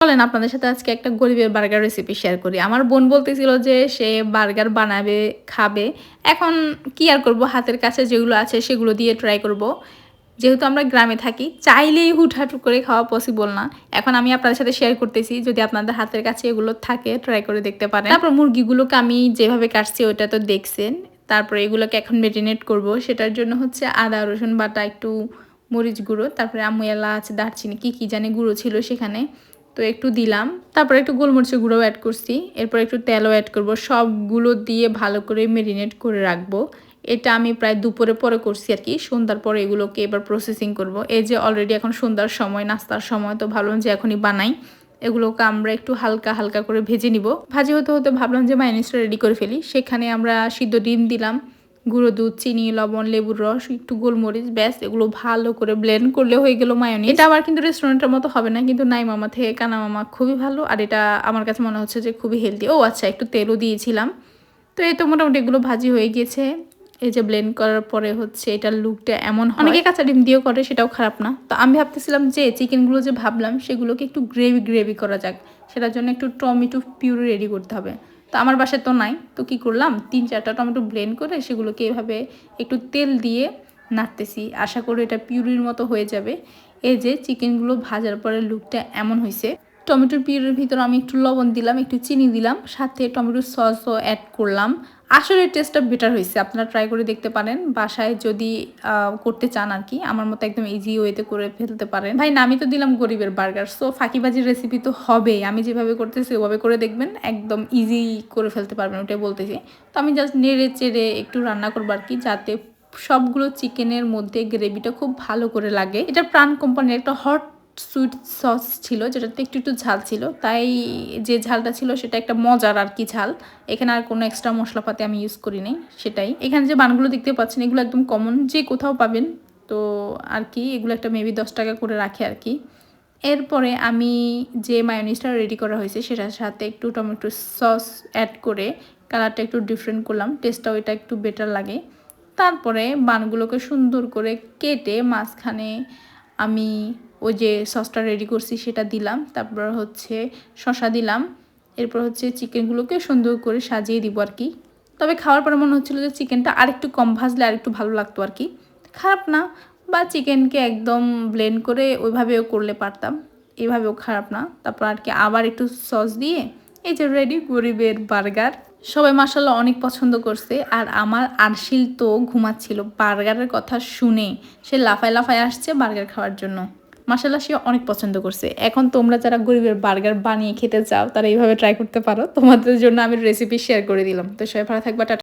চলেন আপনাদের সাথে আজকে একটা গরিবের বার্গার রেসিপি শেয়ার করি। আমার বোন বলতেছিল যে সে বার্গার বানাবে, খাবে। এখন কি আর করব, হাতের কাছে যেগুলো আছে সেগুলো দিয়ে ট্রাই করব। যেহেতু আমরা গ্রামে থাকি, চাইলেই হুটহাট করে খাওয়া পসিবল না। এখন আমি আপনাদের সাথে শেয়ার করতেছি, যদি আপনাদের হাতের কাছে এগুলো থাকে ট্রাই করে দেখতে পারেন। তারপর মুরগিগুলোকে আমি যেভাবে কাটছি ওটা তো দেখছেন। তারপরে এগুলোকে এখন মেরিনেট করব। সেটার জন্য হচ্ছে আদা রসুন বাটা, একটু মরিচ গুঁড়ো, তারপরে আমু এলাচ, দারচিনি কি জানি গুঁড়ো ছিল সেখানে, তো একটু দিলাম। তারপরে একটু গোলমরিচের গুঁড়োও অ্যাড করছি। এরপর একটু তেলও অ্যাড করব। সবগুলো দিয়ে ভালো করে মেরিনেট করে রাখবো। এটা আমি প্রায় দুপুরে পরে করছি আর কি। সন্ধ্যার পরে এগুলোকে এবার প্রসেসিং করব। এই যে অলরেডি এখন সন্ধ্যার সময়, নাস্তার সময়, তো ভাবলাম যে এখনই বানাই। এগুলোকে আমরা একটু হালকা হালকা করে ভেজে নিব। ভাজি হতে হতে ভাবলাম যে মায়োনিজটা রেডি করে ফেলি। সেখানে আমরা সিদ্ধ ডিম দিলাম, গুঁড়ো দুধ, চিনি, লবণ, লেবুর রস, একটু গোলমরিচ, ব্যাস এগুলো ভালো করে ব্লেন্ড করলে হয়ে গেল মায়োনিজ। এটা আবার কিন্তু রেস্টুরেন্টের মতো হবে না, কিন্তু নাই মামা থেকে কানা মামা খুবই ভালো। আর এটা আমার কাছে মনে হচ্ছে যে খুবই হেলদি। ও আচ্ছা, একটু তেলও দিয়েছিলাম। তো এই তো মোটামুটি এগুলো ভাজি হয়ে গিয়েছে। এই যে ব্লেন্ড করার পরে হচ্ছে এটার লুকটা এমন হয়। অনেকে কাঁচা ডিম দিয়েও করে, সেটাও খারাপ না। তো আমি ভাবতেছিলাম যে চিকেনগুলো যে ভাবলাম সেগুলোকে একটু গ্রেভি গ্রেভি করা যাক। সেটার জন্য একটু টমেটো পিউরি রেডি করতে হবে। তো আমার বাসায় তো নাই, তো কি করলাম, 3-4টা টমেটো ব্লেন্ড করে সেগুলোকে এভাবে একটু তেল দিয়ে নাড়তেছি। আশা করি এটা পিউরির মতো হয়ে যাবে। এই যে চিকেনগুলো ভাজার পরে লুকটা এমন হয়েছে। টমেটোর পিউরির ভিতরে আমি একটু লবণ দিলাম, একটু চিনি দিলাম, সাথে টমেটোর সসও অ্যাড করলাম। আসলে টেস্টটা বেটার হয়েছে। আপনারা ট্রাই করে দেখতে পারেন বাসায় যদি করতে চান আর কি। আমার মতো একদম ইজি ওয়েতে করে ফেলতে পারেন। ভাই নামই তো দিলাম গরিবের বার্গার, সো ফাঁকিবাজির রেসিপি তো হবেই। আমি যেভাবে করতেছি ওভাবে করে দেখবেন, একদম ইজি করে ফেলতে পারবেন, ওটাই বলতেছি। তো আমি জাস্ট নেড়ে চেড়ে একটু রান্না করবো আর কি, যাতে সবগুলো চিকেনের মধ্যে গ্রেভিটা খুব ভালো করে লাগে। এটা প্রাণ কোম্পানির একটা হট সুইট সস ছিল, যেটাতে একটু একটু ঝাল ছিল, তাই যে ঝালটা ছিল সেটা একটা মজার আর কি ঝাল। এখানে আর কোনো এক্সট্রা মশলাপাতি আমি ইউজ করি নাই। সেটাই এখানে যে বানগুলো দেখতে পাচ্ছেন এগুলো একদম কমন, যে কোথাও পাবেন। তো আর কি এগুলো একটা মেবি 10 টাকা করে রাখে আর কি। এরপরে আমি যে মায়োনিজটা রেডি করা হয়েছে সেটার সাথে একটু টমেটো সস অ্যাড করে কালারটা একটু ডিফারেন্ট করলাম, টেস্টটাও এটা একটু বেটার লাগে। তারপরে বানগুলোকে সুন্দর করে কেটে মাঝখানে আমি ওই যে সসটা রেডি করছি সেটা দিলাম। তারপর হচ্ছে শসা দিলাম। এরপর হচ্ছে চিকেনগুলোকে সুন্দর করে সাজিয়ে দিব আর কি। তবে খাওয়ার পরে মনে হচ্ছিলো যে চিকেনটা আরেকটু কম ভাজলে আরেকটু ভালো লাগতো আর কি। খারাপ না, বা চিকেনকে একদম ব্লেন্ড করে ওইভাবেও করলে পারতাম, এভাবেও খারাপ না। তারপর আর কি আবার একটু সস দিয়ে এই যে রেডি গরিবের বার্গার। সবাই মাশাআল্লাহ অনেক পছন্দ করছে। আর আমার আরশিল তো ঘুমাচ্ছিল বার্গারের কথা শুনে, সে লাফায় লাফায় আসছে বার্গার খাওয়ার জন্য। মাশাআল্লাহ সে অনেক পছন্দ করছে। এখন তোমরা যারা গরিবের বার্গার বানিয়ে খেতে চাও তারা এইভাবে ট্রাই করতে পারো। তোমাদের জন্য আমি রেসিপি শেয়ার করে দিলাম। তো সবাই ভালো থাকবা, টাটা।